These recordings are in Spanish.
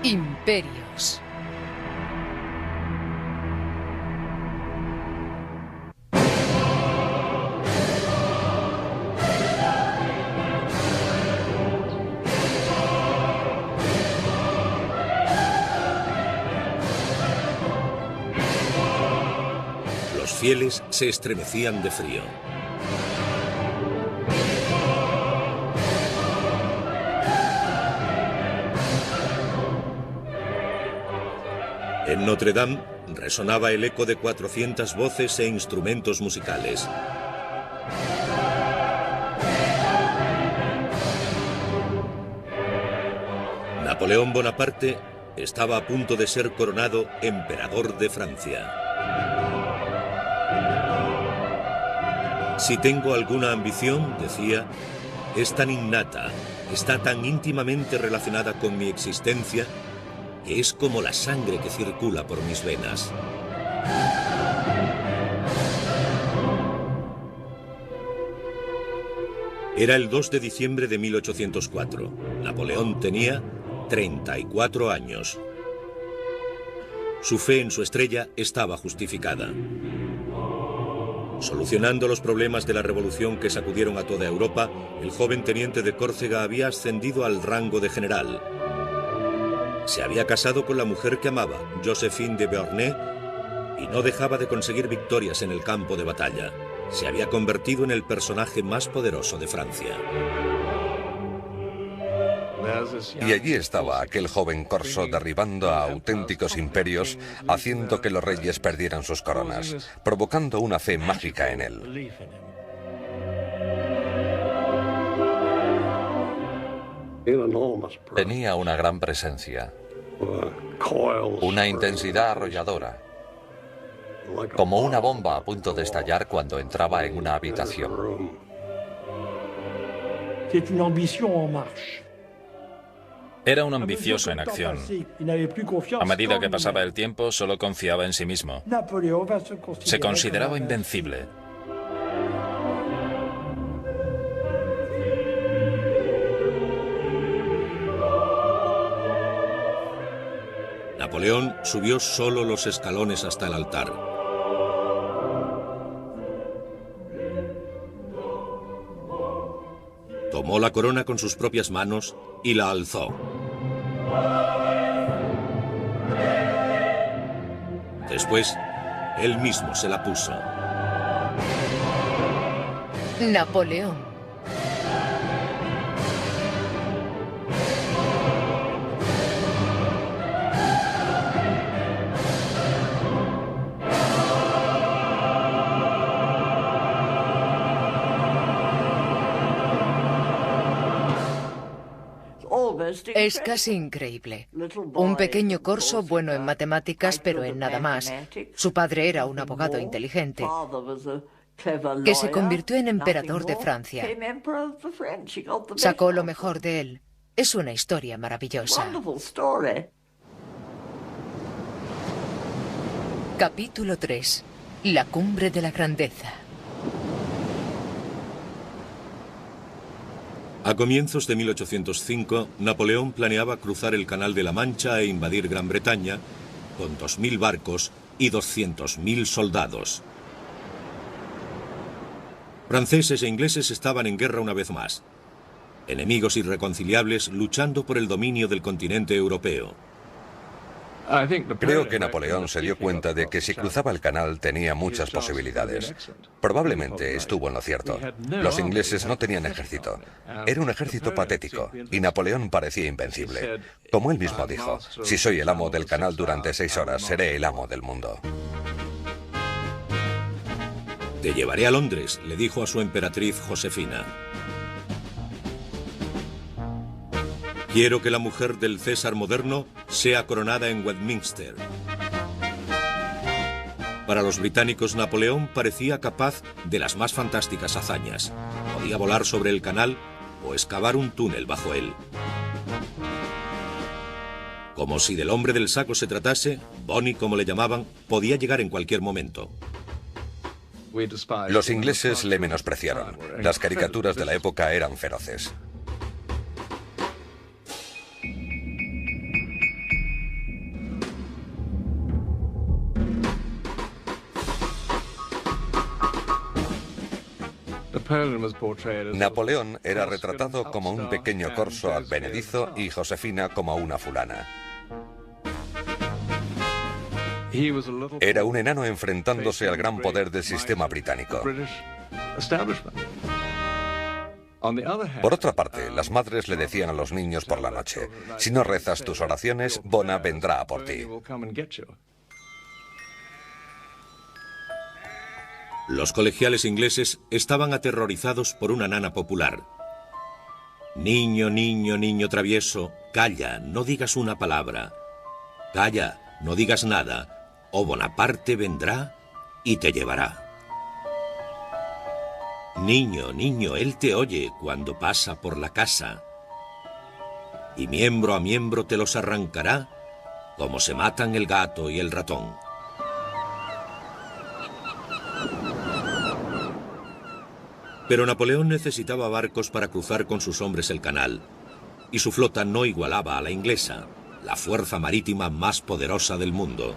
Imperios. Los fieles se estremecían de frío. En Notre Dame resonaba el eco de 400 voces e instrumentos musicales. Napoleón Bonaparte estaba a punto de ser coronado emperador de Francia. Si tengo alguna ambición, decía, es tan innata, está tan íntimamente relacionada con mi existencia, que es como la sangre que circula por mis venas. Era el 2 de diciembre de 1804. Napoleón tenía 34 años. Su fe en su estrella estaba justificada. Solucionando los problemas de la revolución que sacudieron a toda Europa, el joven teniente de Córcega había ascendido al rango de general. Se había casado con la mujer que amaba, Joséphine de Beauharnais, y no dejaba de conseguir victorias en el campo de batalla. Se había convertido en el personaje más poderoso de Francia. Y allí estaba aquel joven corso derribando a auténticos imperios, haciendo que los reyes perdieran sus coronas, provocando una fe mágica en él. Tenía una gran presencia, una intensidad arrolladora, como una bomba a punto de estallar cuando entraba en una habitación. Era un ambicioso en acción. A medida que pasaba el tiempo, solo confiaba en sí mismo. Se consideraba invencible. Napoleón subió solo los escalones hasta el altar. Tomó la corona con sus propias manos y la alzó. Después, él mismo se la puso. Napoleón. Es casi increíble. Un pequeño corso bueno en matemáticas, pero en nada más. Su padre era un abogado inteligente, que se convirtió en emperador de Francia. Sacó lo mejor de él. Es una historia maravillosa. Capítulo 3. La cumbre de la grandeza. A comienzos de 1805, Napoleón planeaba cruzar el Canal de la Mancha e invadir Gran Bretaña con 2000 barcos y 200.000 soldados. Franceses e ingleses estaban en guerra una vez más. Enemigos irreconciliables luchando por el dominio del continente europeo. Creo que Napoleón se dio cuenta de que si cruzaba el canal tenía muchas posibilidades. Probablemente estuvo en lo cierto. Los ingleses no tenían ejército. Era un ejército patético y Napoleón parecía invencible. Como él mismo dijo, si soy el amo del canal durante 6 horas, seré el amo del mundo. Te llevaré a Londres, le dijo a su emperatriz Josefina. Quiero que la mujer del César moderno sea coronada en Westminster. Para los británicos, Napoleón parecía capaz de las más fantásticas hazañas. Podía volar sobre el canal o excavar un túnel bajo él. Como si del hombre del saco se tratase, Bonnie, como le llamaban, podía llegar en cualquier momento. Los ingleses le menospreciaron. Las caricaturas de la época eran feroces. Napoleón era retratado como un pequeño corso advenedizo y Josefina como una fulana. Era un enano enfrentándose al gran poder del sistema británico. Por otra parte, las madres le decían a los niños por la noche: si no rezas tus oraciones, Bona vendrá a por ti. Los colegiales ingleses estaban aterrorizados por una nana popular. Niño, niño, niño travieso, calla, no digas una palabra. Calla, no digas nada, o Bonaparte vendrá y te llevará. Niño, niño, él te oye cuando pasa por la casa. Y miembro a miembro te los arrancará, como se matan el gato y el ratón. Pero Napoleón necesitaba barcos para cruzar con sus hombres el canal, y su flota no igualaba a la inglesa, la fuerza marítima más poderosa del mundo.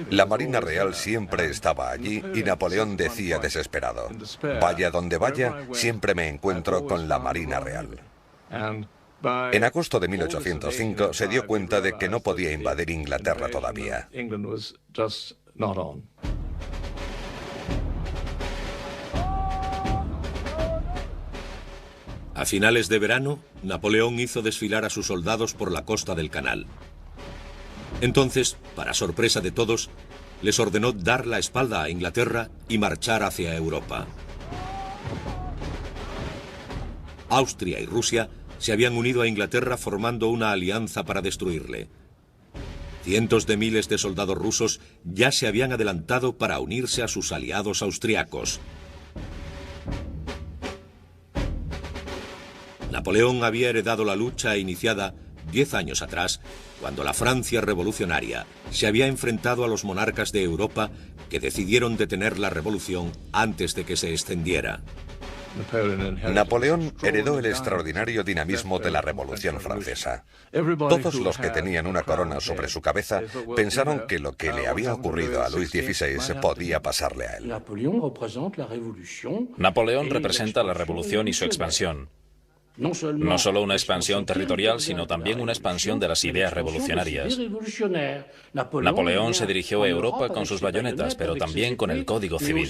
La Marina Real siempre estaba allí y Napoleón decía desesperado: vaya donde vaya, siempre me encuentro con la Marina Real. En agosto de 1805 se dio cuenta de que no podía invadir Inglaterra todavía. A finales de verano, Napoleón hizo desfilar a sus soldados por la costa del canal. Entonces, para sorpresa de todos, les ordenó dar la espalda a Inglaterra y marchar hacia Europa. Austria y Rusia se habían unido a Inglaterra formando una alianza para destruirle. Cientos de miles de soldados rusos ya se habían adelantado para unirse a sus aliados austriacos. Napoleón había heredado la lucha iniciada 10 años atrás, cuando la Francia revolucionaria se había enfrentado a los monarcas de Europa que decidieron detener la revolución antes de que se extendiera. Napoleón heredó el extraordinario dinamismo de la Revolución Francesa. Todos los que tenían una corona sobre su cabeza pensaron que lo que le había ocurrido a Luis XVI podía pasarle a él. Napoleón representa la revolución y su expansión. No solo una expansión territorial, sino también una expansión de las ideas revolucionarias. Napoleón se dirigió a Europa con sus bayonetas, pero también con el Código Civil.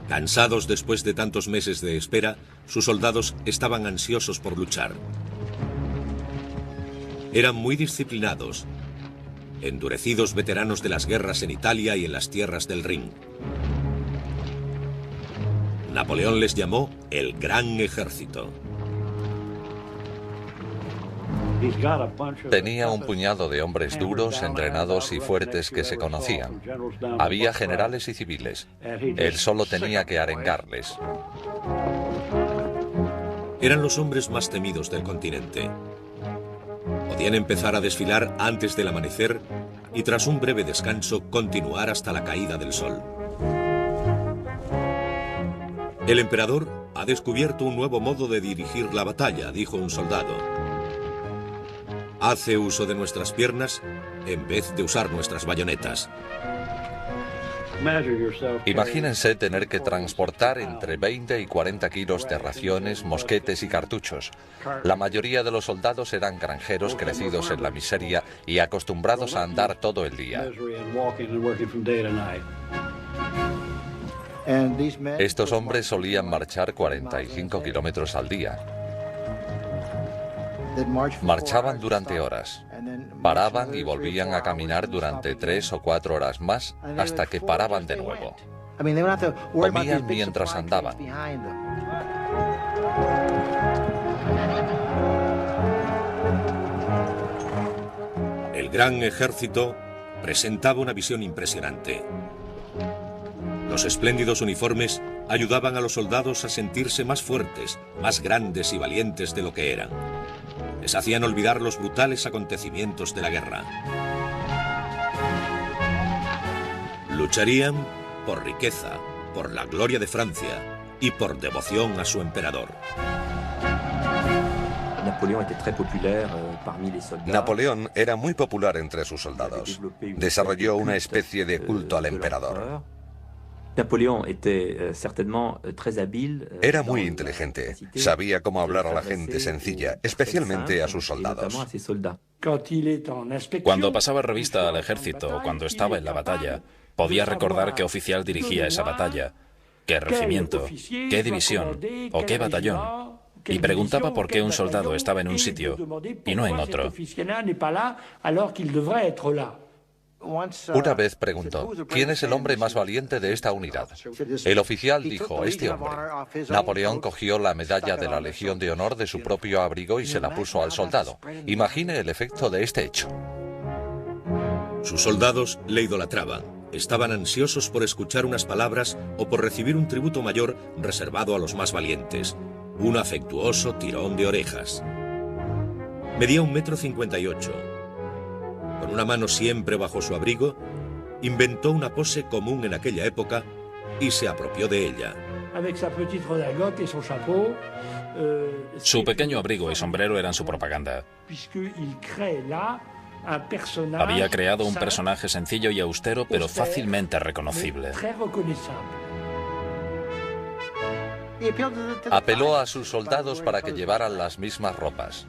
Cansados después de tantos meses de espera, sus soldados estaban ansiosos por luchar. Eran muy disciplinados, endurecidos veteranos de las guerras en Italia y en las tierras del Rin. Napoleón les llamó el Gran Ejército. Tenía un puñado de hombres duros, entrenados y fuertes que se conocían. Había generales y civiles. Él solo tenía que arengarles. Eran los hombres más temidos del continente. Podían empezar a desfilar antes del amanecer y tras un breve descanso continuar hasta la caída del sol. El emperador ha descubierto un nuevo modo de dirigir la batalla, dijo un soldado. Hace uso de nuestras piernas en vez de usar nuestras bayonetas. Imagínense tener que transportar entre 20 y 40 kilos de raciones, mosquetes y cartuchos. La mayoría de los soldados eran granjeros crecidos en la miseria y acostumbrados a andar todo el día. Estos hombres solían marchar 45 kilómetros al día. Marchaban durante horas, paraban y volvían a caminar durante 3 o 4 horas más hasta que paraban de nuevo. Comían mientras andaban. El Gran Ejército presentaba una visión impresionante. Los espléndidos uniformes ayudaban a los soldados a sentirse más fuertes, más grandes y valientes de lo que eran. Les hacían olvidar los brutales acontecimientos de la guerra. Lucharían por riqueza, por la gloria de Francia y por devoción a su emperador. Napoleón era muy popular entre sus soldados. Desarrolló una especie de culto al emperador. Era muy inteligente. Sabía cómo hablar a la gente sencilla, especialmente a sus soldados. Cuando pasaba revista al ejército o cuando estaba en la batalla, podía recordar qué oficial dirigía esa batalla, qué regimiento, qué división o qué batallón, y preguntaba por qué un soldado estaba en un sitio y no en otro. Una vez preguntó, ¿quién es el hombre más valiente de esta unidad? El oficial dijo, este hombre. Napoleón cogió la medalla de la Legión de Honor de su propio abrigo y se la puso al soldado. Imagine el efecto de este hecho. Sus soldados le idolatraban. Estaban ansiosos por escuchar unas palabras o por recibir un tributo mayor reservado a los más valientes. Un afectuoso tirón de orejas. Medía 1,58 m. Con una mano siempre bajo su abrigo, inventó una pose común en aquella época y se apropió de ella. Su pequeño abrigo y sombrero eran su propaganda. Había creado un personaje sencillo y austero, pero fácilmente reconocible. Apeló a sus soldados para que llevaran las mismas ropas.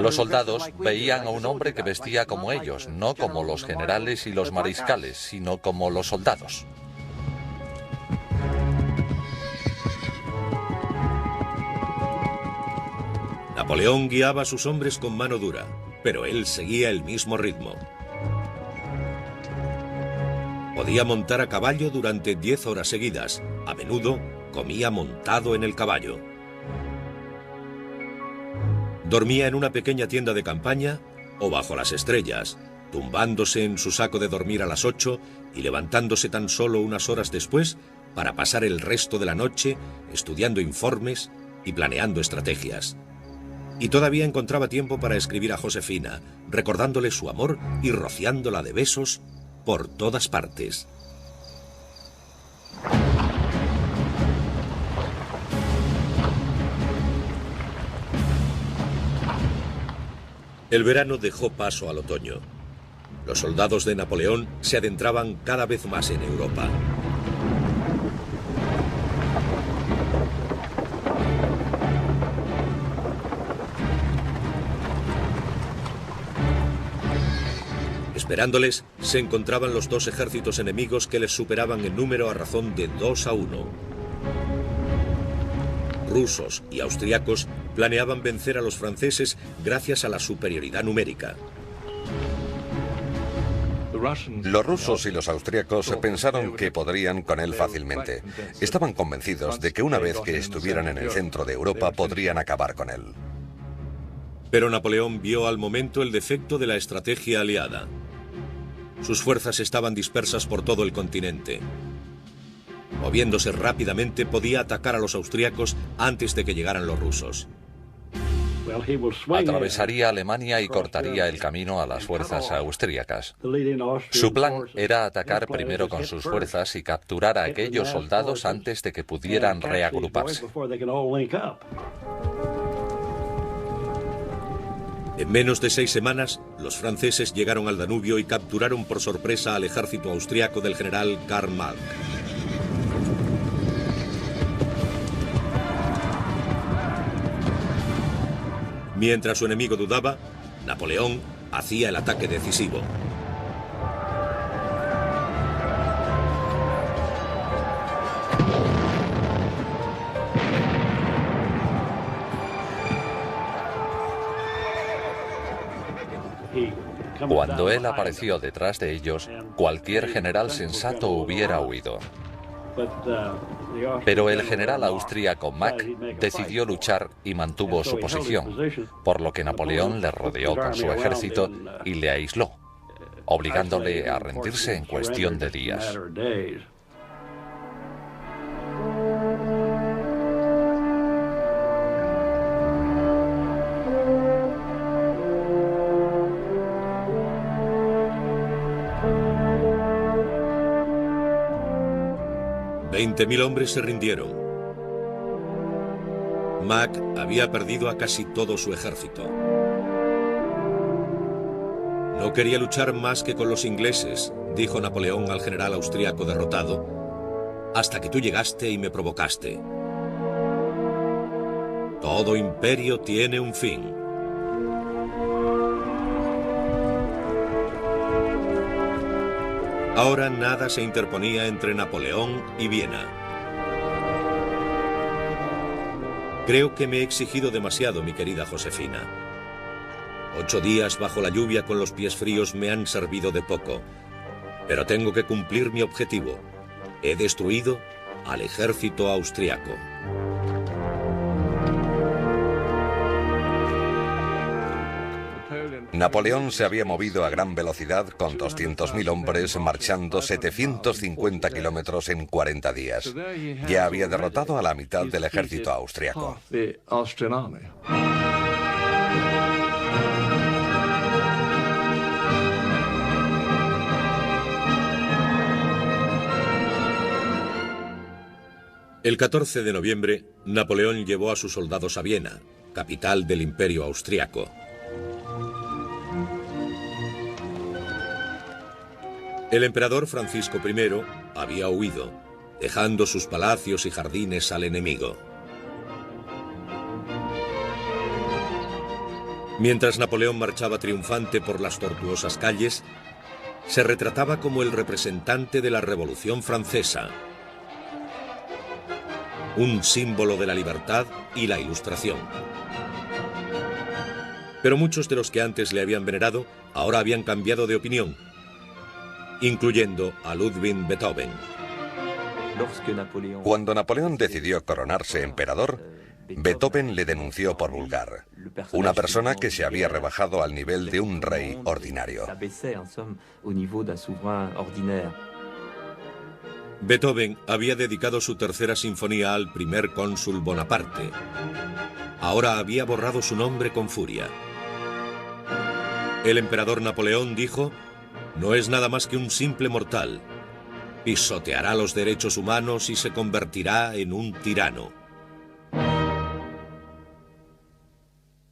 Los soldados veían a un hombre que vestía como ellos, no como los generales y los mariscales, sino como los soldados. Napoleón guiaba a sus hombres con mano dura, pero él seguía el mismo ritmo. Podía montar a caballo durante 10 horas seguidas. A menudo comía montado en el caballo. Dormía en una pequeña tienda de campaña o bajo las estrellas, tumbándose en su saco de dormir a las 8 y levantándose tan solo unas horas después para pasar el resto de la noche estudiando informes y planeando estrategias. Y todavía encontraba tiempo para escribir a Josefina, recordándole su amor y rociándola de besos por todas partes. El verano dejó paso al otoño. Los soldados de Napoleón se adentraban cada vez más en Europa. Esperándoles se encontraban los dos ejércitos enemigos que les superaban en número a razón de 2-1. Rusos y austriacos planeaban vencer a los franceses gracias a la superioridad numérica. Los rusos y los austriacos pensaron que podrían con él fácilmente. Estaban convencidos de que una vez que estuvieran en el centro de Europa podrían acabar con él. Pero Napoleón vio al momento el defecto de la estrategia aliada. Sus fuerzas estaban dispersas por todo el continente. Moviéndose rápidamente, podía atacar a los austriacos antes de que llegaran los rusos. Atravesaría Alemania y cortaría el camino a las fuerzas austríacas. Su plan era atacar primero con sus fuerzas y capturar a aquellos soldados antes de que pudieran reagruparse. En menos de 6 semanas, los franceses llegaron al Danubio y capturaron por sorpresa al ejército austriaco del general Karl Marx. Mientras su enemigo dudaba, Napoleón hacía el ataque decisivo. Cuando él apareció detrás de ellos, cualquier general sensato hubiera huido. Pero el general austríaco Mack decidió luchar y mantuvo su posición, por lo que Napoleón le rodeó con su ejército y le aisló, obligándole a rendirse en cuestión de días. $20.000 hombres se rindieron. Mack había perdido a casi todo su ejército. No quería luchar más que con los ingleses, dijo Napoleón al general austríaco derrotado, hasta que tú llegaste y me provocaste. Todo imperio tiene un fin. Ahora nada se interponía entre Napoleón y Viena. Creo que me he exigido demasiado, mi querida Josefina. 8 días bajo la lluvia con los pies fríos me han servido de poco, pero tengo que cumplir mi objetivo. He destruido al ejército austriaco. Napoleón se había movido a gran velocidad con 200.000 hombres marchando 750 kilómetros en 40 días. Ya había derrotado a la mitad del ejército austriaco. El 14 de noviembre, Napoleón llevó a sus soldados a Viena, capital del Imperio austriaco. El emperador Francisco I había huido, dejando sus palacios y jardines al enemigo. Mientras Napoleón marchaba triunfante por las tortuosas calles, se retrataba como el representante de la Revolución Francesa, un símbolo de la libertad y la Ilustración. Pero muchos de los que antes le habían venerado ahora habían cambiado de opinión, incluyendo a Ludwig Beethoven. Cuando Napoleón decidió coronarse emperador, Beethoven le denunció por vulgar, una persona que se había rebajado al nivel de un rey ordinario. Beethoven había dedicado su tercera sinfonía al primer cónsul Bonaparte. Ahora había borrado su nombre con furia. El emperador Napoleón dijo: no es nada más que un simple mortal. Pisoteará los derechos humanos y se convertirá en un tirano.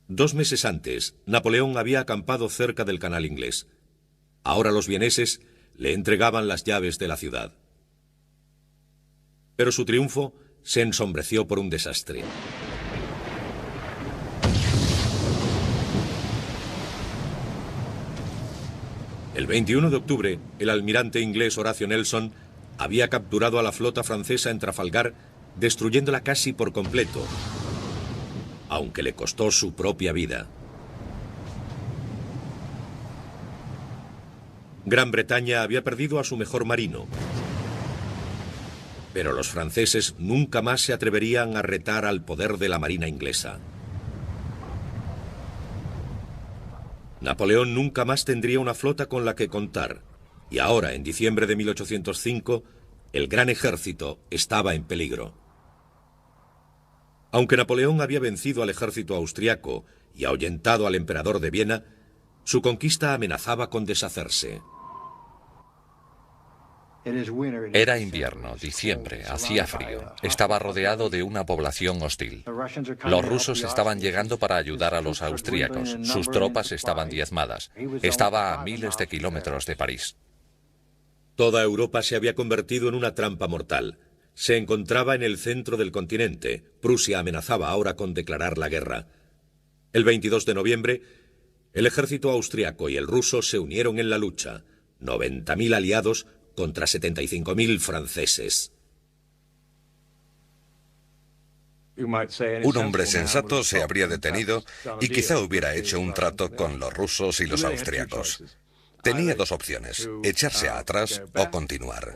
2 meses antes, Napoleón había acampado cerca del Canal Inglés. Ahora los vieneses le entregaban las llaves de la ciudad. Pero su triunfo se ensombreció por un desastre. El 21 de octubre, el almirante inglés Horacio Nelson había capturado a la flota francesa en Trafalgar, destruyéndola casi por completo, aunque le costó su propia vida. Gran Bretaña había perdido a su mejor marino, pero los franceses nunca más se atreverían a retar al poder de la marina inglesa. Napoleón nunca más tendría una flota con la que contar, y ahora, en diciembre de 1805, el gran ejército estaba en peligro. Aunque Napoleón había vencido al ejército austriaco y ahuyentado al emperador de Viena, su conquista amenazaba con deshacerse. Era invierno, diciembre, hacía frío. Estaba rodeado de una población hostil. Los rusos estaban llegando para ayudar a los austríacos. Sus tropas estaban diezmadas. Estaba a miles de kilómetros de París. Toda Europa se había convertido en una trampa mortal. Se encontraba en el centro del continente. Prusia amenazaba ahora con declarar la guerra. El 22 de noviembre, el ejército austriaco y el ruso se unieron en la lucha. 90.000 aliados contra 75.000 franceses. Un hombre sensato se habría detenido y quizá hubiera hecho un trato con los rusos y los austriacos. Tenía 2 opciones, echarse atrás o continuar.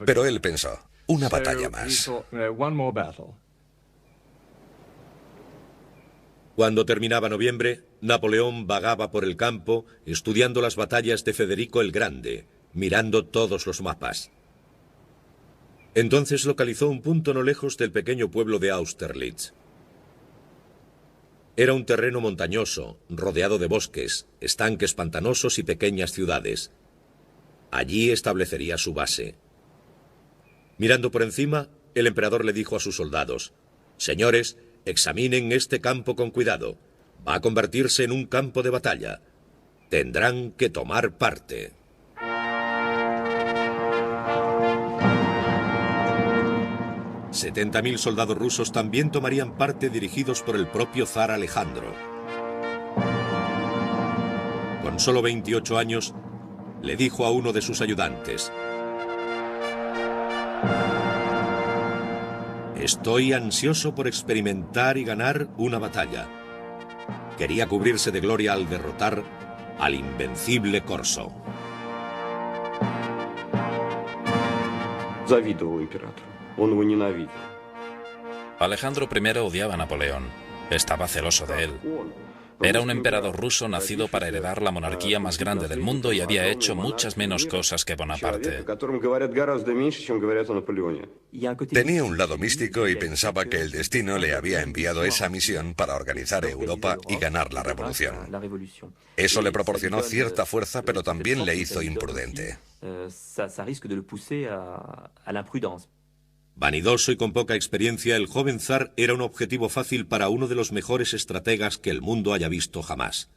Pero él pensó, una batalla más. Cuando terminaba noviembre, Napoleón vagaba por el campo estudiando las batallas de Federico el Grande, mirando todos los mapas. Entonces localizó un punto no lejos del pequeño pueblo de Austerlitz. Era un terreno montañoso, rodeado de bosques, estanques pantanosos y pequeñas ciudades. Allí establecería su base. Mirando por encima, el emperador le dijo a sus soldados: Señores, examinen este campo con cuidado. Va a convertirse en un campo de batalla. Tendrán que tomar parte. $70.000 soldados rusos también tomarían parte, dirigidos por el propio zar Alejandro. Con solo 28 años, le dijo a uno de sus ayudantes: estoy ansioso por experimentar y ganar una batalla. Quería cubrirse de gloria al derrotar al invencible Corso. Alejandro I odiaba a Napoleón. Estaba celoso de él. Era un emperador ruso nacido para heredar la monarquía más grande del mundo y había hecho muchas menos cosas que Bonaparte. Tenía un lado místico y pensaba que el destino le había enviado esa misión para organizar Europa y ganar la revolución. Eso le proporcionó cierta fuerza, pero también le hizo imprudente. Vanidoso y con poca experiencia, el joven zar era un objetivo fácil para uno de los mejores estrategas que el mundo haya visto jamás.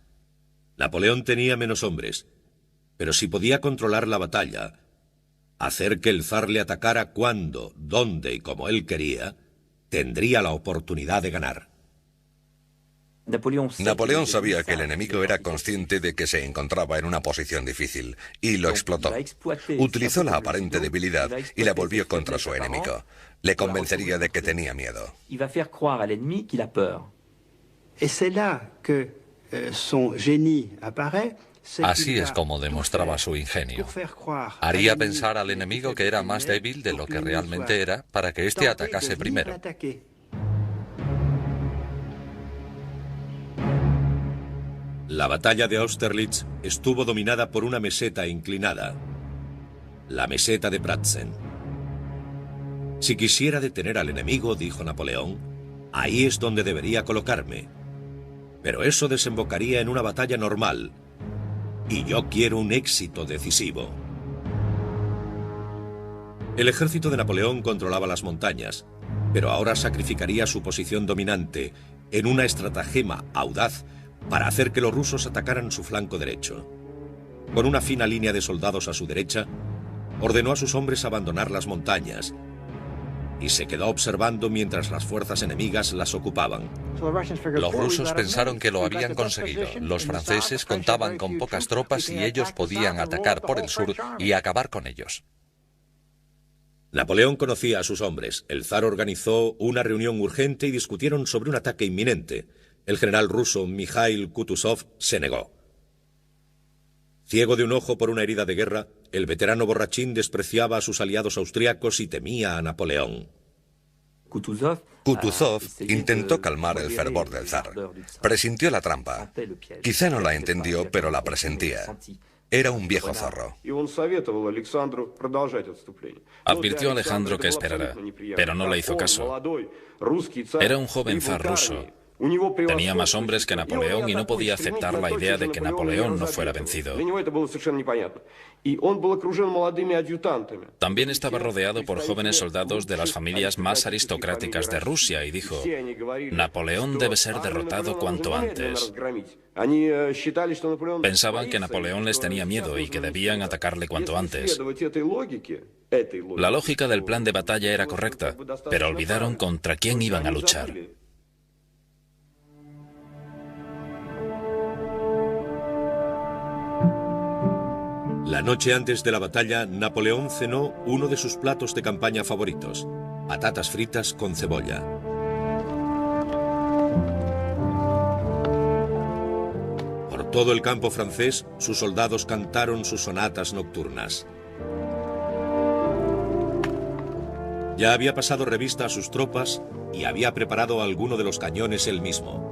Napoleón tenía menos hombres, pero si podía controlar la batalla, hacer que el zar le atacara cuando, dónde y como él quería, tendría la oportunidad de ganar. Napoleón sabía que el enemigo era consciente de que se encontraba en una posición difícil y lo explotó. Utilizó la aparente debilidad y la volvió contra su enemigo. Le convencería de que tenía miedo. Así es como demostraba su ingenio. Haría pensar al enemigo que era más débil de lo que realmente era para que éste atacase primero. La batalla de Austerlitz estuvo dominada por una meseta inclinada, la meseta de Pratzen. Si quisiera detener al enemigo, dijo Napoleón, ahí es donde debería colocarme. Pero eso desembocaría en una batalla normal, y yo quiero un éxito decisivo. El ejército de Napoleón controlaba las montañas, pero ahora sacrificaría su posición dominante en una estratagema audaz para hacer que los rusos atacaran su flanco derecho. Con una fina línea de soldados a su derecha, ordenó a sus hombres abandonar las montañas y se quedó observando mientras las fuerzas enemigas las ocupaban. Los rusos pensaron que lo habían conseguido. Los franceses contaban con pocas tropas y ellos podían atacar por el sur y acabar con ellos. Napoleón conocía a sus hombres. El zar organizó una reunión urgente y discutieron sobre un ataque inminente. El general ruso Mikhail Kutuzov se negó. Ciego de un ojo por una herida de guerra, el veterano borrachín despreciaba a sus aliados austriacos y temía a Napoleón. Kutuzov intentó calmar el fervor del zar. Presintió la trampa. Quizá no la entendió, pero la presentía. Era un viejo zorro. Advirtió a Alejandro que esperara, pero no le hizo caso. Era un joven zar ruso. Tenía más hombres que Napoleón y no podía aceptar la idea de que Napoleón no fuera vencido. También estaba rodeado por jóvenes soldados de las familias más aristocráticas de Rusia y dijo: Napoleón debe ser derrotado cuanto antes. Pensaban que Napoleón les tenía miedo y que debían atacarle cuanto antes. La lógica del plan de batalla era correcta, pero olvidaron contra quién iban a luchar. La noche antes de la batalla, Napoleón cenó uno de sus platos de campaña favoritos, patatas fritas con cebolla. Por todo el campo francés, sus soldados cantaron sus sonatas nocturnas. Ya había pasado revista a sus tropas y había preparado alguno de los cañones él mismo.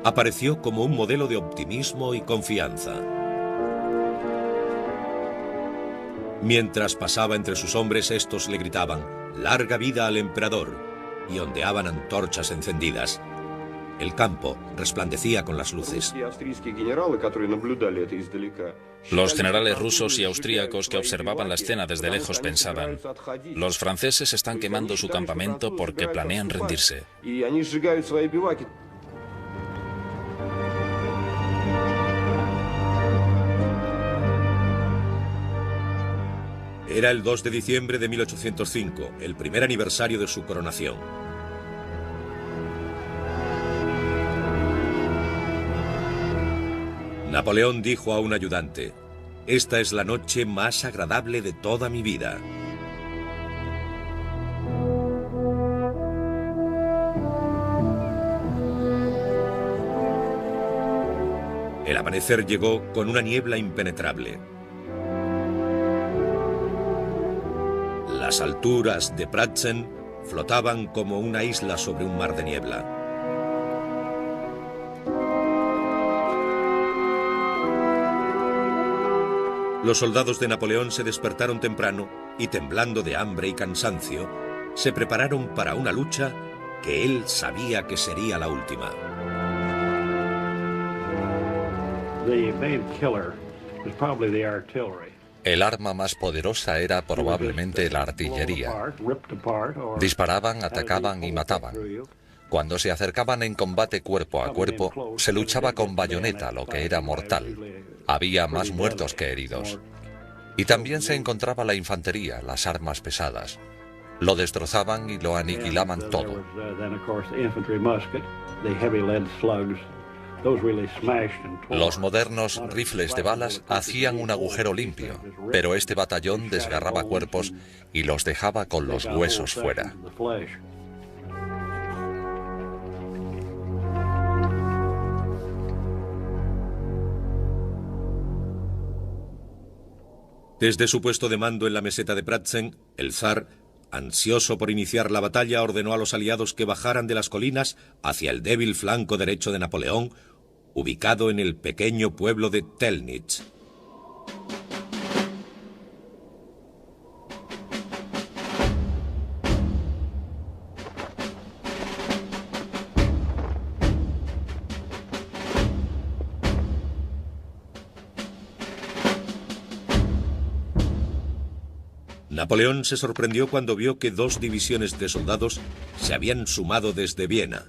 Apareció como un modelo de optimismo y confianza. Mientras pasaba entre sus hombres, estos le gritaban: «¡Larga vida al emperador!» y ondeaban antorchas encendidas. El campo resplandecía con las luces. Los generales rusos y austríacos que observaban la escena desde lejos pensaban: los franceses están quemando su campamento porque planean rendirse. Era el 2 de diciembre de 1805, el primer aniversario de su coronación. Napoleón dijo a un ayudante: «Esta es la noche más agradable de toda mi vida». El amanecer llegó con una niebla impenetrable. Las alturas de Pratzen flotaban como una isla sobre un mar de niebla. Los soldados de Napoleón se despertaron temprano y, temblando de hambre y cansancio, se prepararon para una lucha que él sabía que sería la última. El arma más poderosa era probablemente la artillería. Disparaban, atacaban y mataban. Cuando se acercaban en combate cuerpo a cuerpo, se luchaba con bayoneta, lo que era mortal. Había más muertos que heridos. Y también se encontraba la infantería, las armas pesadas. Lo destrozaban y lo aniquilaban todo. Los modernos rifles de balas hacían un agujero limpio, pero este batallón desgarraba cuerpos y los dejaba con los huesos fuera. Desde su puesto de mando en la meseta de Pratzen, el zar, ansioso por iniciar la batalla, ordenó a los aliados que bajaran de las colinas hacia el débil flanco derecho de Napoleón, ubicado en el pequeño pueblo de Telnitz. Napoleón se sorprendió cuando vio que 2 divisiones de soldados se habían sumado desde Viena.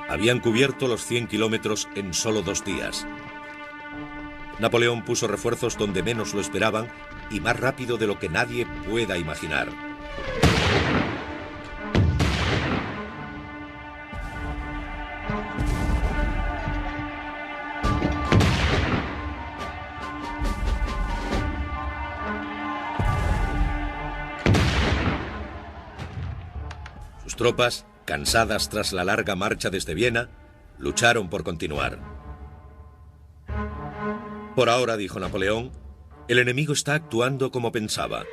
Habían cubierto los 100 kilómetros en solo 2 días. Napoleón puso refuerzos donde menos lo esperaban y más rápido de lo que nadie pueda imaginar. Sus tropas, cansadas tras la larga marcha desde Viena, lucharon por continuar. Por ahora, dijo Napoleón, el enemigo está actuando como pensaba,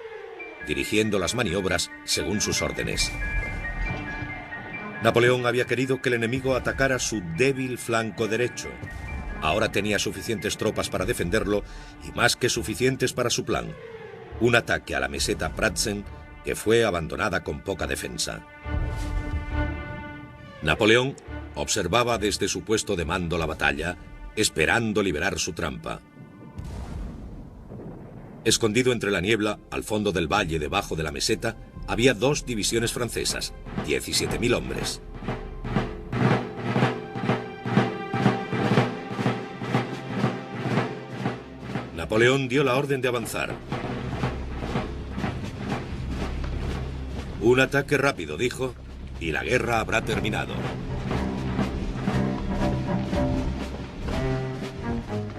dirigiendo las maniobras según sus órdenes. Napoleón había querido que el enemigo atacara su débil flanco derecho. Ahora tenía suficientes tropas para defenderlo y más que suficientes para su plan: un ataque a la meseta Pratzen que fue abandonada con poca defensa. Napoleón observaba desde su puesto de mando la batalla, esperando liberar su trampa. Escondido entre la niebla, al fondo del valle debajo de la meseta, había 2 divisiones francesas, 17.000 hombres. Napoleón dio la orden de avanzar. Un ataque rápido, dijo, y la guerra habrá terminado.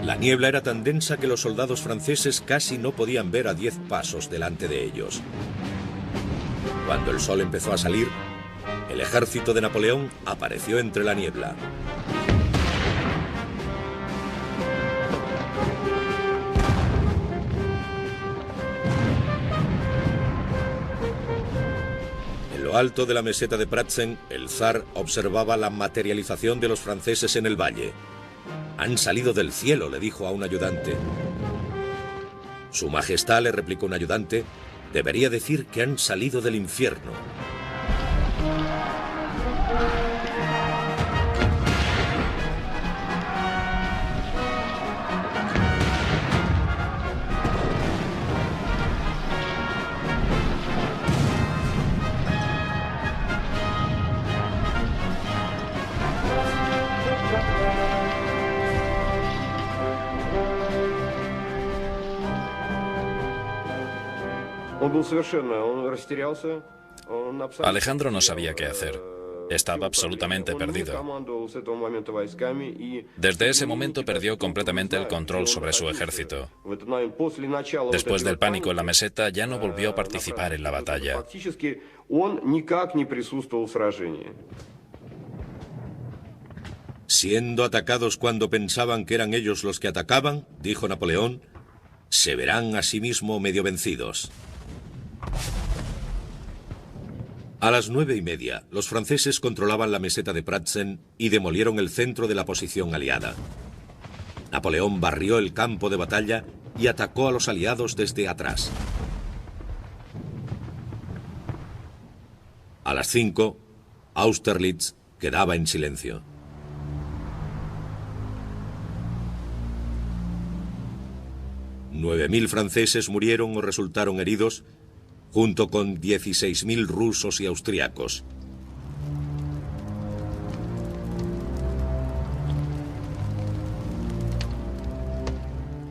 La niebla era tan densa que los soldados franceses casi no podían ver a 10 pasos delante de ellos. Cuando el sol empezó a salir, el ejército de Napoleón apareció entre la niebla. En lo alto de la meseta de Pratzen, el zar observaba la materialización de los franceses en el valle. «Han salido del cielo», le dijo a un ayudante. «Su Majestad», le replicó un ayudante, «debería decir que han salido del infierno». Alejandro no sabía qué hacer. Estaba absolutamente perdido. Desde ese momento perdió completamente el control sobre su ejército. Después del pánico en la meseta, ya no volvió a participar en la batalla. Siendo atacados cuando pensaban que eran ellos los que atacaban, dijo Napoleón, se verán a sí mismo medio vencidos. A las 9:30, los franceses controlaban la meseta de Pratzen y demolieron el centro de la posición aliada. Napoleón barrió el campo de batalla y atacó a los aliados desde atrás. A las 5, Austerlitz quedaba en silencio. $9.000 franceses murieron o resultaron heridos, junto con 16.000 rusos y austriacos.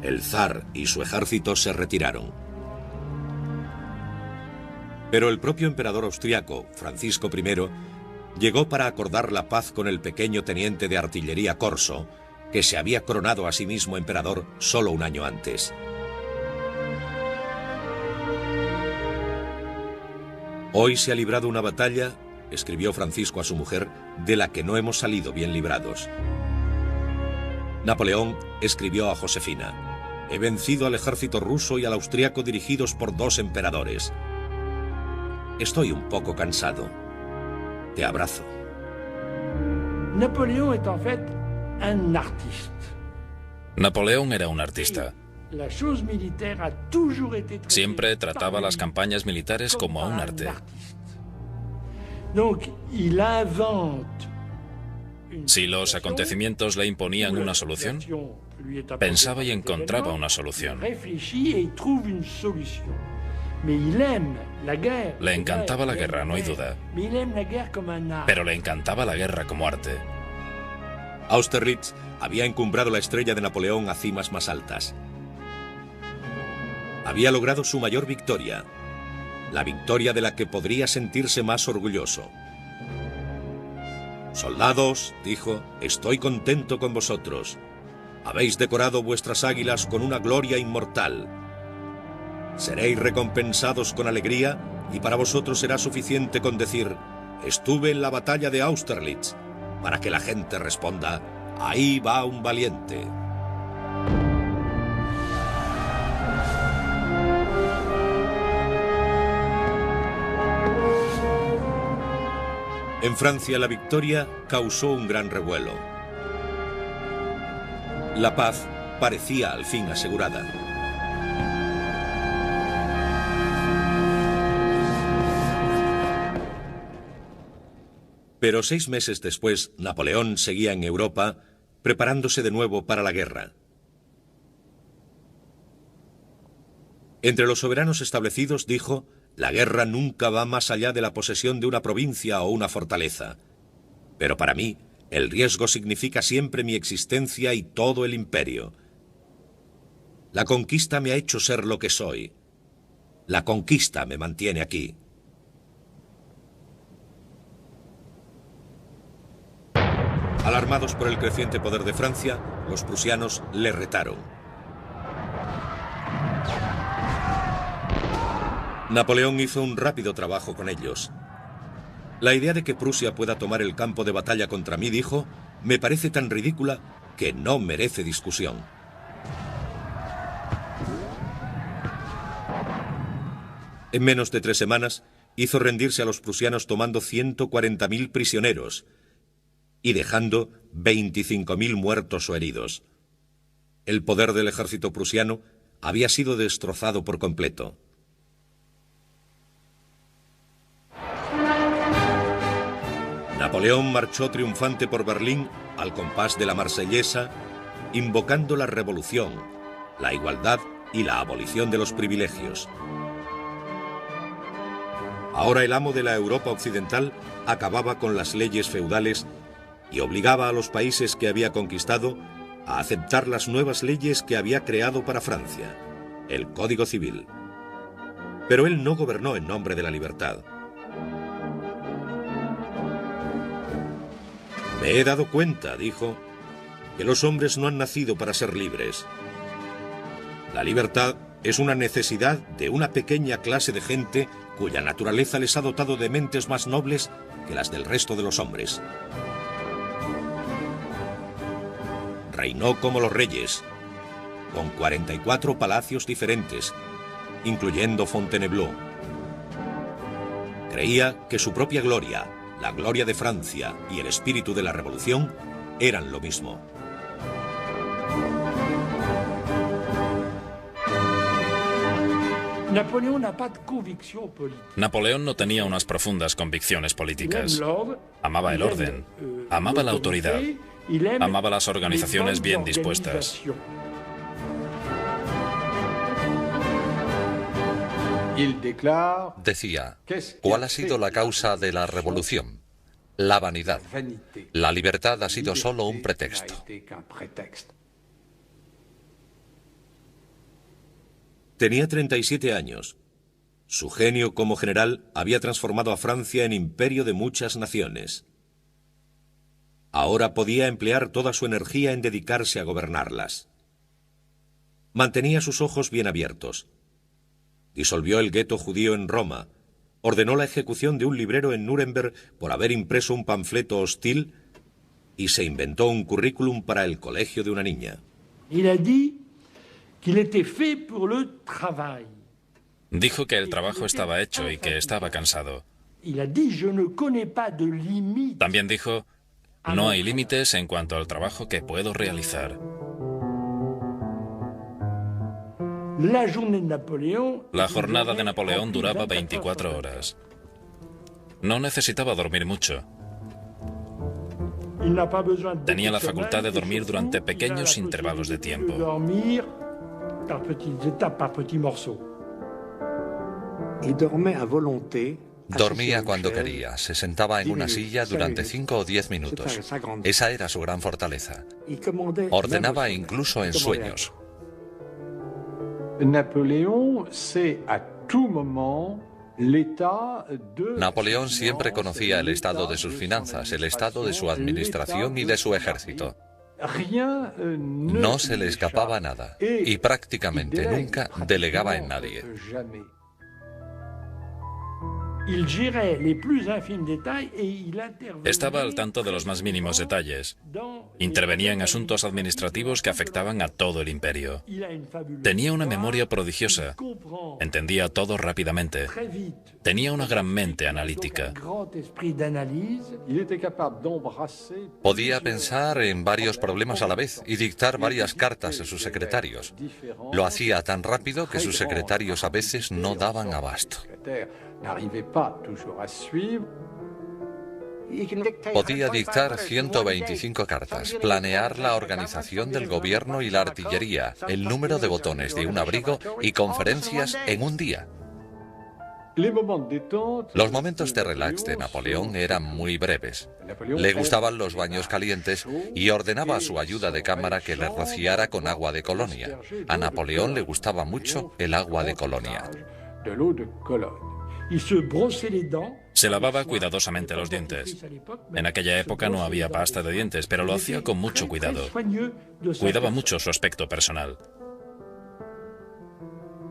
El zar y su ejército se retiraron. Pero el propio emperador austriaco, Francisco I, llegó para acordar la paz con el pequeño teniente de artillería Corso, que se había coronado a sí mismo emperador solo un año antes. Hoy se ha librado una batalla, escribió Francisco a su mujer, de la que no hemos salido bien librados. Napoleón escribió a Josefina: he vencido al ejército ruso y al austriaco dirigidos por 2 emperadores. Estoy un poco cansado. Te abrazo. Napoleón es en fait un artiste. Napoleón era un artista. Siempre trataba las campañas militares como a un arte. Si los acontecimientos le imponían una solución, pensaba y encontraba una solución. Le encantaba la guerra, no hay duda. Pero le encantaba la guerra como arte. Austerlitz había encumbrado la estrella de Napoleón a cimas más altas. Había logrado su mayor victoria, la victoria de la que podría sentirse más orgulloso. Soldados, dijo, estoy contento con vosotros. Habéis decorado vuestras águilas con una gloria inmortal. Seréis recompensados con alegría y para vosotros será suficiente con decir, estuve en la batalla de Austerlitz, para que la gente responda, ahí va un valiente. En Francia la victoria causó un gran revuelo. La paz parecía al fin asegurada. Pero 6 meses después, Napoleón seguía en Europa, preparándose de nuevo para la guerra. Entre los soberanos establecidos, dijo, la guerra nunca va más allá de la posesión de una provincia o una fortaleza. Pero para mí, el riesgo significa siempre mi existencia y todo el imperio. La conquista me ha hecho ser lo que soy. La conquista me mantiene aquí. Alarmados por el creciente poder de Francia, los prusianos le retaron. Napoleón hizo un rápido trabajo con ellos. La idea de que Prusia pueda tomar el campo de batalla contra mí, dijo, me parece tan ridícula que no merece discusión. En menos de 3 semanas, hizo rendirse a los prusianos tomando 140.000 prisioneros y dejando 25.000 muertos o heridos. El poder del ejército prusiano había sido destrozado por completo. Napoleón marchó triunfante por Berlín al compás de la Marsellesa, invocando la revolución, la igualdad y la abolición de los privilegios. Ahora el amo de la Europa occidental acababa con las leyes feudales y obligaba a los países que había conquistado a aceptar las nuevas leyes que había creado para Francia, el Código Civil. Pero él no gobernó en nombre de la libertad. Me he dado cuenta, dijo, que los hombres no han nacido para ser libres. La libertad es una necesidad de una pequeña clase de gente cuya naturaleza les ha dotado de mentes más nobles que las del resto de los hombres. Reinó como los reyes, con 44 palacios diferentes, incluyendo Fontainebleau. Creía que su propia gloria, la gloria de Francia y el espíritu de la revolución eran lo mismo. Napoleón no tenía unas profundas convicciones políticas. Amaba el orden, amaba la autoridad, amaba las organizaciones bien dispuestas. Decía, ¿cuál ha sido la causa de la revolución? La vanidad. La libertad ha sido solo un pretexto. Tenía 37 años. Su genio como general había transformado a Francia en imperio de muchas naciones. Ahora podía emplear toda su energía en dedicarse a gobernarlas. Mantenía sus ojos bien abiertos. Disolvió el gueto judío en Roma, ordenó la ejecución de un librero en Nuremberg por haber impreso un panfleto hostil y se inventó un currículum para el colegio de una niña. Dijo que el trabajo estaba hecho y que estaba cansado. También dijo, no hay límites en cuanto al trabajo que puedo realizar. La jornada de Napoleón duraba 24 horas. No necesitaba dormir mucho. Tenía la facultad de dormir durante pequeños intervalos de tiempo. Dormía cuando quería, se sentaba en una silla durante 5 o 10 minutos. Esa era su gran fortaleza. Ordenaba incluso en sueños. Napoleón siempre conocía el estado de sus finanzas, el estado de su administración y de su ejército. No se le escapaba nada y prácticamente nunca delegaba en nadie. Estaba al tanto de los más mínimos detalles. Intervenía en asuntos administrativos que afectaban a todo el imperio. Tenía una memoria prodigiosa. Entendía todo rápidamente. Tenía una gran mente analítica. Podía pensar en varios problemas a la vez y dictar varias cartas a sus secretarios. Lo hacía tan rápido que sus secretarios a veces no daban abasto. Podía dictar 125 cartas, planear la organización del gobierno y la artillería, el número de botones de un abrigo y conferencias en un día. Los momentos de relax de Napoleón eran muy breves. Le gustaban los baños calientes y ordenaba a su ayuda de cámara que le rociara con agua de Colonia. A Napoleón le gustaba mucho el agua de Colonia. Se lavaba cuidadosamente los dientes. En aquella época no había pasta de dientes, pero lo hacía con mucho cuidado. Cuidaba mucho su aspecto personal.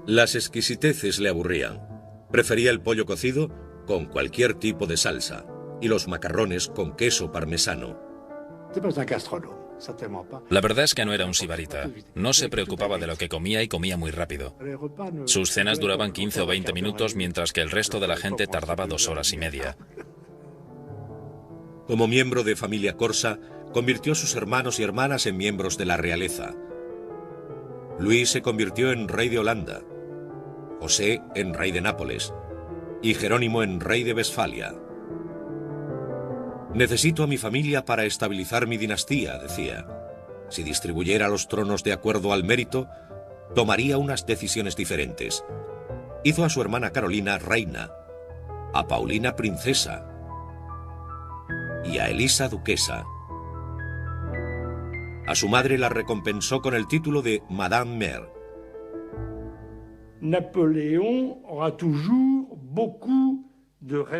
Las exquisiteces le aburrían. Prefería el pollo cocido con cualquier tipo de salsa y los macarrones con queso parmesano. La verdad es que no era un sibarita. No se preocupaba de lo que comía y comía muy rápido. Sus cenas duraban 15 o 20 minutos, mientras que el resto de la gente tardaba 2 horas y media. Como miembro de familia corsa, convirtió a sus hermanos y hermanas en miembros de la realeza. Luis se convirtió en rey de Holanda, José en rey de Nápoles y Jerónimo en rey de Westfalia. Necesito a mi familia para estabilizar mi dinastía, decía. Si distribuyera los tronos de acuerdo al mérito, tomaría unas decisiones diferentes. Hizo a su hermana Carolina reina, a Paulina princesa y a Elisa duquesa. A su madre la recompensó con el título de Madame Mère.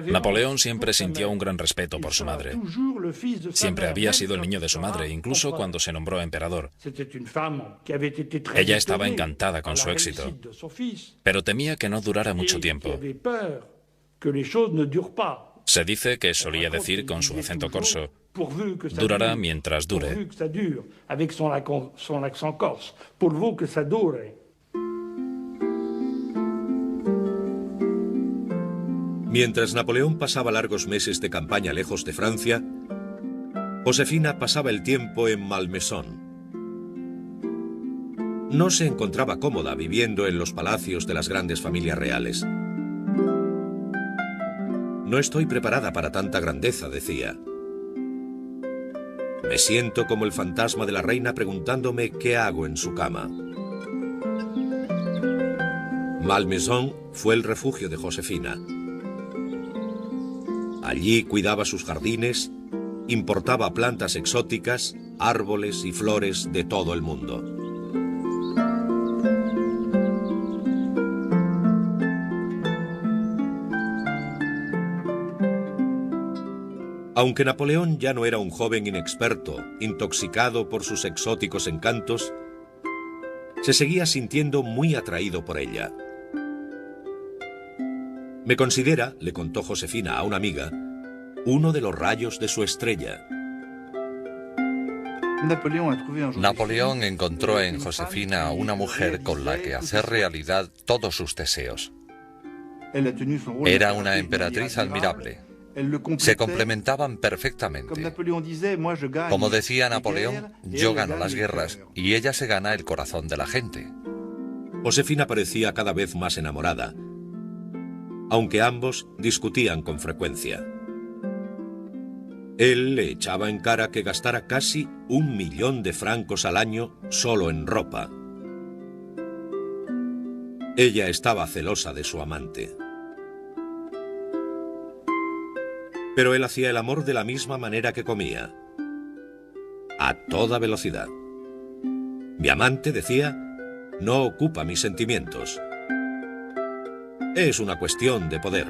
Napoleón siempre sintió un gran respeto por su madre. Siempre había sido el niño de su madre, incluso cuando se nombró emperador. Ella estaba encantada con su éxito, pero temía que no durara mucho tiempo. Se dice que solía decir con su acento corso: durará mientras dure. Mientras Napoleón pasaba largos meses de campaña lejos de Francia, Josefina pasaba el tiempo en Malmaison. No se encontraba cómoda viviendo en los palacios de las grandes familias reales. No estoy preparada para tanta grandeza, decía. Me siento como el fantasma de la reina preguntándome qué hago en su cama. Malmaison fue el refugio de Josefina. Allí cuidaba sus jardines, importaba plantas exóticas, árboles y flores de todo el mundo. Aunque Napoleón ya no era un joven inexperto, intoxicado por sus exóticos encantos, se seguía sintiendo muy atraído por ella. Me considera, le contó Josefina a una amiga, uno de los rayos de su estrella. Napoleón encontró en Josefina a una mujer con la que hacer realidad todos sus deseos. Era una emperatriz admirable. Se complementaban perfectamente. Como decía Napoleón, yo gano las guerras y ella se gana el corazón de la gente. Josefina parecía cada vez más enamorada, aunque ambos discutían con frecuencia. Él le echaba en cara que gastara casi 1 millón de francos al año solo en ropa. Ella estaba celosa de su amante. Pero él hacía el amor de la misma manera que comía, a toda velocidad. Mi amante, decía, no ocupa mis sentimientos. Es una cuestión de poder.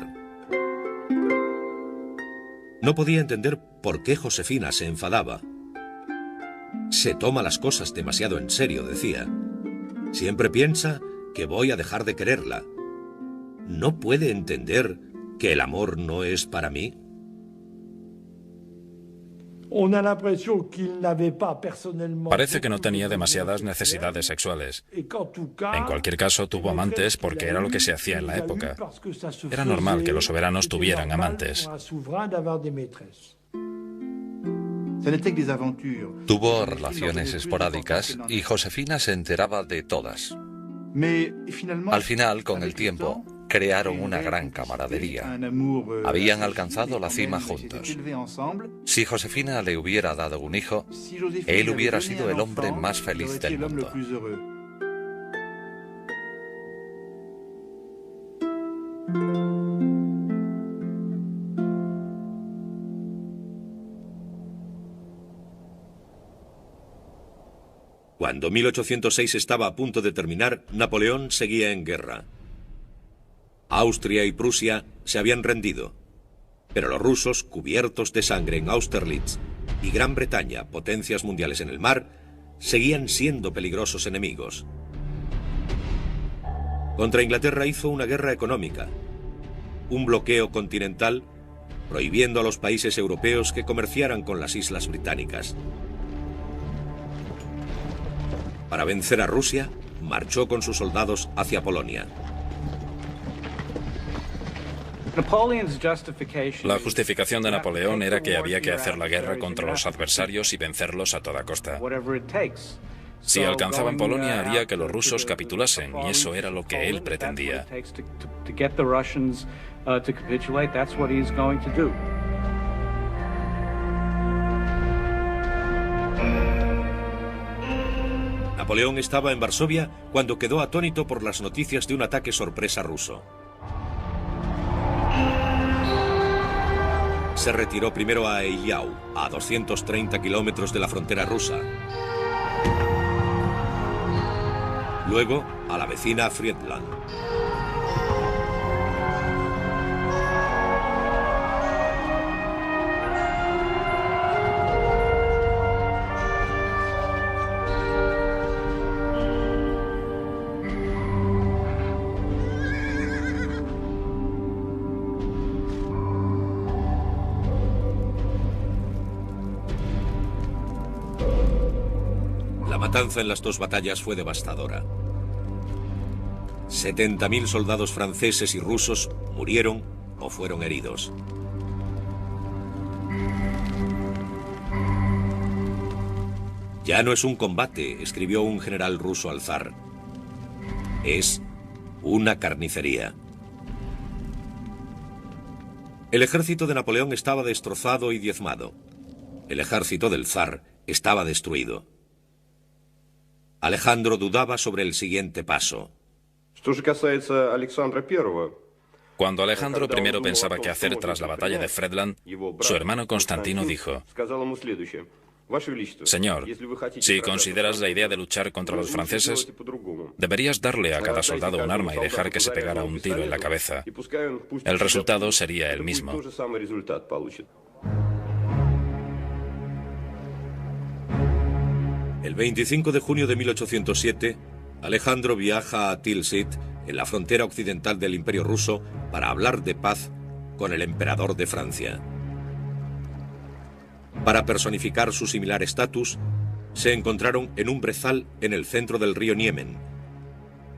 No podía entender por qué Josefina se enfadaba. Se toma las cosas demasiado en serio, decía. Siempre piensa que voy a dejar de quererla. ¿No puede entender que el amor no es para mí? Parece que no tenía demasiadas necesidades sexuales. En cualquier caso, tuvo amantes porque era lo que se hacía en la época. Era normal que los soberanos tuvieran amantes. Tuvo relaciones esporádicas y Josefina se enteraba de todas. Al final, con el tiempo, crearon una gran camaradería. Habían alcanzado la cima juntos. Si Josefina le hubiera dado un hijo, él hubiera sido el hombre más feliz del mundo. Cuando 1806 estaba a punto de terminar, Napoleón seguía en guerra. Austria y Prusia se habían rendido, pero los rusos, cubiertos de sangre en Austerlitz, y Gran Bretaña, potencias mundiales en el mar, seguían siendo peligrosos enemigos. Contra Inglaterra hizo una guerra económica, un bloqueo continental, prohibiendo a los países europeos que comerciaran con las islas británicas. Para vencer a Rusia, marchó con sus soldados hacia Polonia. La justificación de Napoleón era que había que hacer la guerra contra los adversarios y vencerlos a toda costa. Si alcanzaban Polonia, haría que los rusos capitulasen, y eso era lo que él pretendía. Napoleón estaba en Varsovia cuando quedó atónito por las noticias de un ataque sorpresa ruso. Se retiró primero a Eylau, a 230 kilómetros de la frontera rusa. luego a la vecina Friedland. La matanza en las dos batallas fue devastadora. 70.000 soldados franceses y rusos murieron o fueron heridos. Ya no es un combate, escribió un general ruso al zar. Es una carnicería. El ejército de Napoleón estaba destrozado y diezmado. El ejército del zar estaba destruido. Alejandro dudaba sobre el siguiente paso. Cuando Alejandro I pensaba qué hacer tras la batalla de Friedland, su hermano Constantino dijo: Señor, si consideras la idea de luchar contra los franceses, deberías darle a cada soldado un arma y dejar que se pegara un tiro en la cabeza. El resultado sería el mismo. El 25 de junio de 1807, Alejandro viaja a Tilsit, en la frontera occidental del Imperio ruso, para hablar de paz con el emperador de Francia. Para personificar su similar estatus, se encontraron en un brezal en el centro del río Niemen,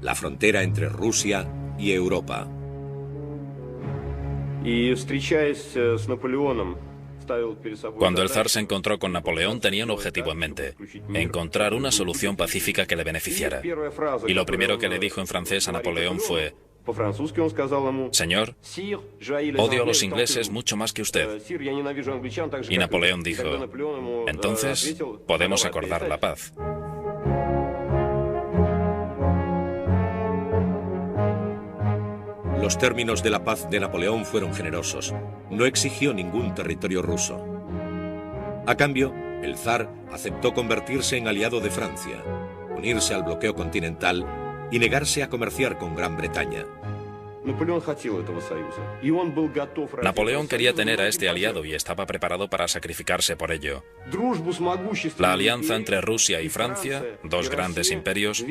la frontera entre Rusia y Europa. Cuando el zar se encontró con Napoleón, tenía un objetivo en mente: encontrar una solución pacífica que le beneficiara. Y lo primero que le dijo en francés a Napoleón fue: Señor, odio a los ingleses mucho más que usted. Y Napoleón dijo: entonces, podemos acordar la paz. Los términos de la paz de Napoleón fueron generosos. No exigió ningún territorio ruso. A cambio, el zar aceptó convertirse en aliado de Francia, unirse al bloqueo continental y negarse a comerciar con Gran Bretaña. Napoleón quería tener a este aliado y estaba preparado para sacrificarse por ello. La alianza entre Rusia y Francia, dos grandes imperios,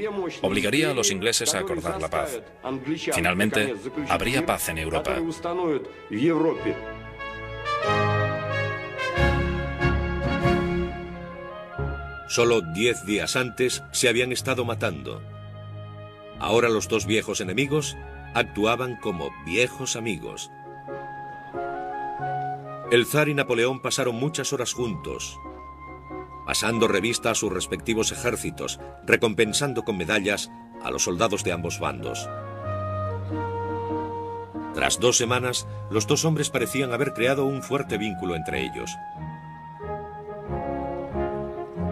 obligaría a los ingleses a acordar la paz. Finalmente, habría paz en Europa. Solo 10 días antes se habían estado matando. Ahora los dos viejos enemigos actuaban como viejos amigos. El zar y Napoleón pasaron muchas horas juntos, pasando revista a sus respectivos ejércitos, recompensando con medallas a los soldados de ambos bandos. Tras 2 semanas, los dos hombres parecían haber creado un fuerte vínculo entre ellos.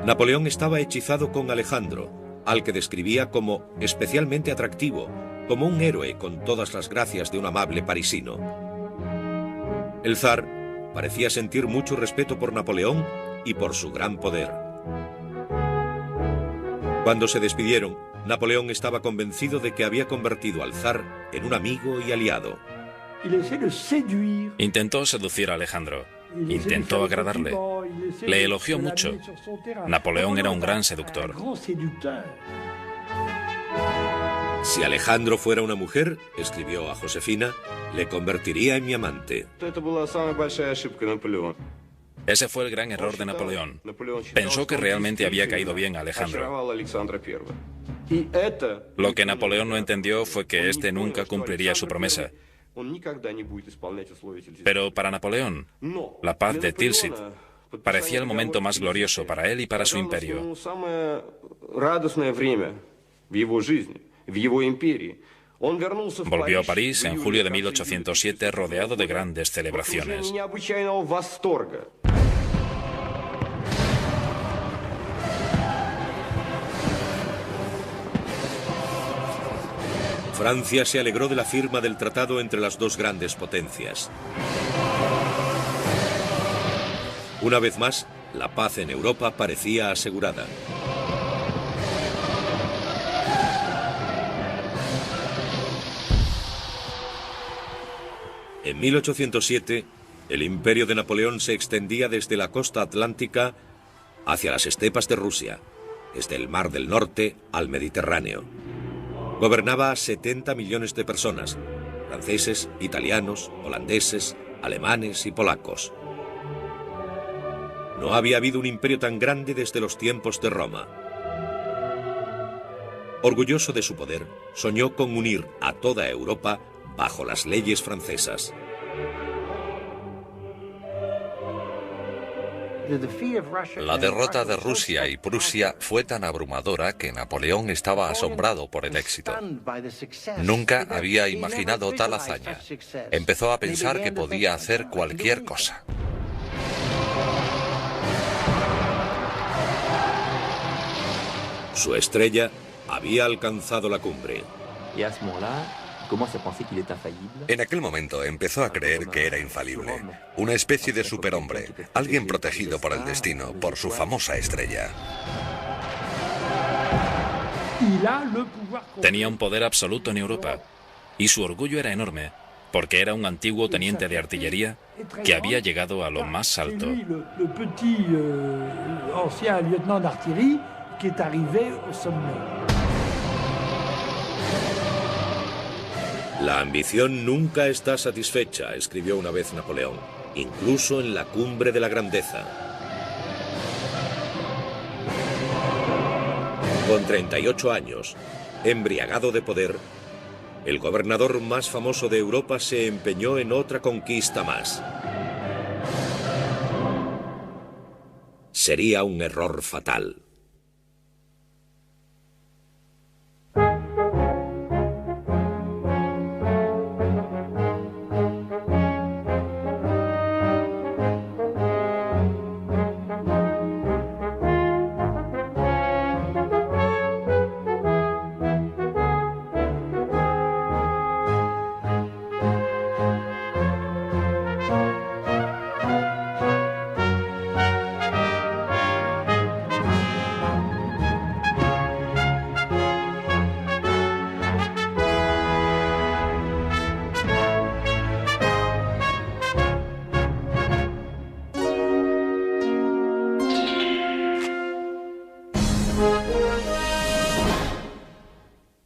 Napoleón estaba hechizado con Alejandro, al que describía como especialmente atractivo, como un héroe con todas las gracias de un amable parisino. El zar parecía sentir mucho respeto por Napoleón y por su gran poder. Cuando se despidieron, Napoleón estaba convencido de que había convertido al zar en un amigo y aliado. Intentó seducir a Alejandro. Intentó agradarle. Le elogió mucho. Napoleón era un gran seductor. Si Alejandro fuera una mujer, escribió a Josefina, le convertiría en mi amante. Ese fue el gran error de Napoleón. Pensó que realmente había caído bien a Alejandro. Lo que Napoleón no entendió fue que éste nunca cumpliría su promesa. Pero para Napoleón, la paz de Tilsit parecía el momento más glorioso para él y para su imperio. Volvió a París en julio de 1807 rodeado de grandes celebraciones. Francia se alegró de la firma del tratado entre las dos grandes potencias. Una vez más, la paz en Europa parecía asegurada. En 1807, el imperio de Napoleón se extendía desde la costa atlántica hacia las estepas de Rusia, desde el Mar del Norte al Mediterráneo. Gobernaba a 70 millones de personas, franceses, italianos, holandeses, alemanes y polacos. No había habido un imperio tan grande desde los tiempos de Roma. Orgulloso de su poder, soñó con unir a toda Europa bajo las leyes francesas. La derrota de Rusia y Prusia fue tan abrumadora que Napoleón estaba asombrado por el éxito. Nunca había imaginado tal hazaña. Empezó a pensar que podía hacer cualquier cosa. Su estrella había alcanzado la cumbre. En aquel momento empezó a creer que era infalible, una especie de superhombre, alguien protegido por el destino, por su famosa estrella. Tenía un poder absoluto en Europa y su orgullo era enorme, porque era un antiguo teniente de artillería que había llegado a lo más alto. La ambición nunca está satisfecha, escribió una vez Napoleón, incluso en la cumbre de la grandeza. Con 38 años, embriagado de poder, el gobernador más famoso de Europa se empeñó en otra conquista más. Sería un error fatal.